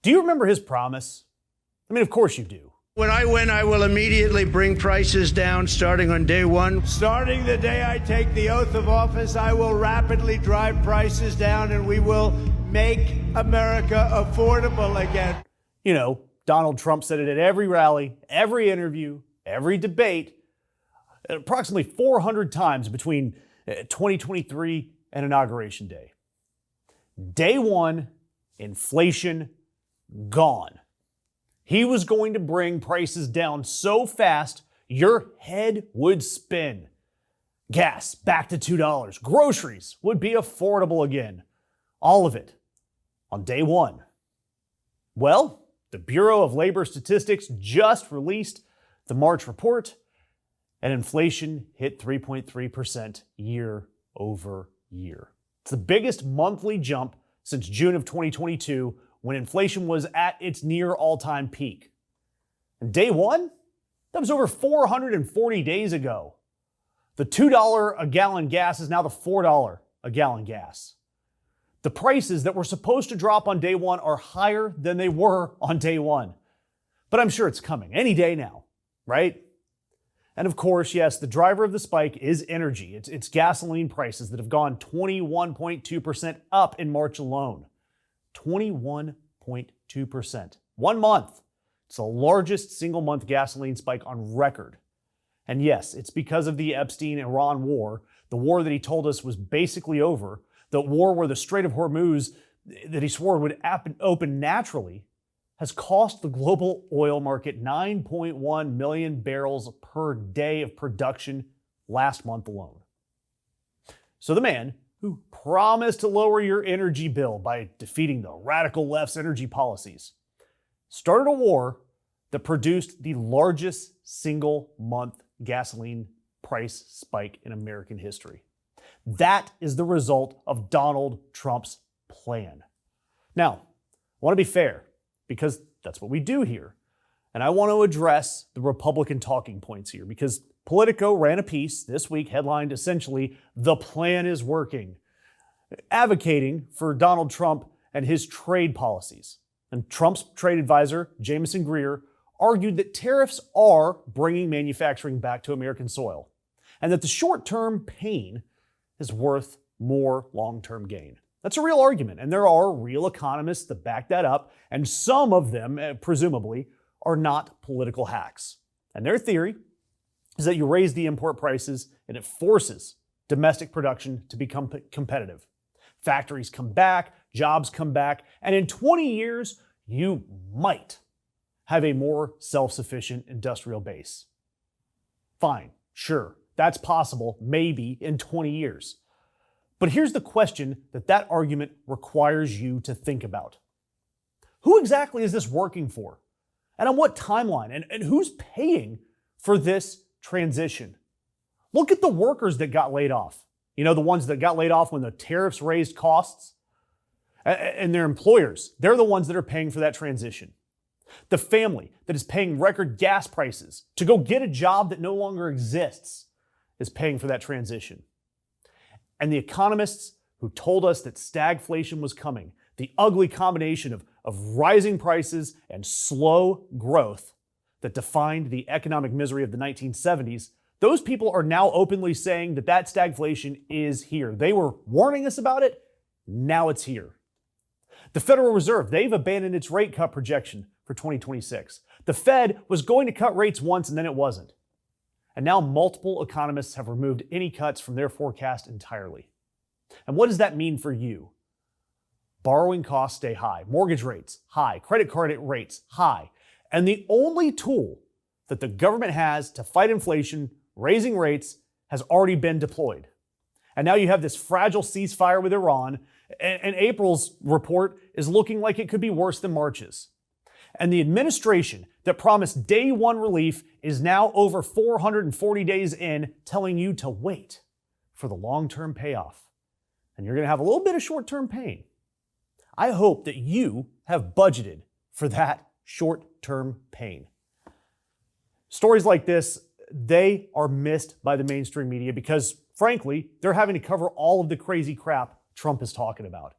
Do you remember his promise? I mean, of course you do. When I win, I will immediately bring prices down starting on day one. Starting the day I take the oath of office, I will rapidly drive prices down and we will make America affordable again. You know, Donald Trump said it at every rally, every interview, every debate, approximately 400 times between 2023 and Inauguration Day. Day one, inflation gone. He was going to bring prices down so fast, your head would spin. Gas back to $2. Groceries would be affordable again. All of it on day one. Well, the Bureau of Labor Statistics just released the March report, and inflation hit 3.3% year over year. It's the biggest monthly jump since June of 2022, when inflation was at its near all-time peak. And day one, that was over 440 days ago. The $2 a gallon gas is now the $4 a gallon gas. The prices that were supposed to drop on day one are higher than they were on day one. But I'm sure it's coming any day now, right? And of course, yes, the driver of the spike is energy. It's gasoline prices that have gone 21.2% up in March alone. 21.2%. 1 month. It's the largest single-month gasoline spike on record. And yes, it's because of the Epstein-Iran war, the war that he told us was basically over, the war where the Strait of Hormuz that he swore would open naturally has cost the global oil market 9.1 million barrels per day of production last month alone. So the man who promised to lower your energy bill by defeating the radical left's energy policies started a war that produced the largest single-month gasoline price spike in American history. That is the result of Donald Trump's plan. Now, I want to be fair, because that's what we do here. And I want to address the Republican talking points here, because Politico ran a piece this week headlined essentially, "The plan is working," advocating for Donald Trump and his trade policies. And Trump's trade advisor, Jameson Greer, argued that tariffs are bringing manufacturing back to American soil, and that the short-term pain is worth more long-term gain. That's a real argument, and there are real economists that back that up, and some of them, presumably, are not political hacks. And their theory is that you raise the import prices and it forces domestic production to become competitive. Factories come back, jobs come back, and in 20 years, you might have a more self-sufficient industrial base. Fine, sure, that's possible, maybe in 20 years. But here's the question that argument requires you to think about. Who exactly is this working for? And on what timeline? And who's paying for this transition? Look at the workers that got laid off. You know, the ones that got laid off when the tariffs raised costs. And their employers, they're the ones that are paying for that transition. The family that is paying record gas prices to go get a job that no longer exists is paying for that transition. And the economists who told us that stagflation was coming, the ugly combination of rising prices and slow growth that defined the economic misery of the 1970s, those people are now openly saying that stagflation is here. They were warning us about it. Now it's here. The Federal Reserve, they've abandoned its rate cut projection for 2026. The Fed was going to cut rates once and then it wasn't. And now multiple economists have removed any cuts from their forecast entirely. And what does that mean for you? Borrowing costs stay high, mortgage rates high, credit card rates high. And the only tool that the government has to fight inflation, raising rates, has already been deployed. And now you have this fragile ceasefire with Iran, and April's report is looking like it could be worse than March's. And the administration that promised day one relief is now over 440 days in, telling you to wait for the long-term payoff. And you're going to have a little bit of short-term pain. I hope that you have budgeted for that short-term pain. Stories like this, they are missed by the mainstream media because, frankly, they're having to cover all of the crazy crap Trump is talking about.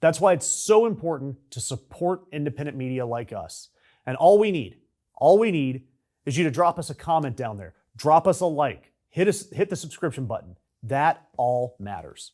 That's why it's so important to support independent media like us. And all we need is you to drop us a comment down there, drop us a like, hit the subscription button. That all matters.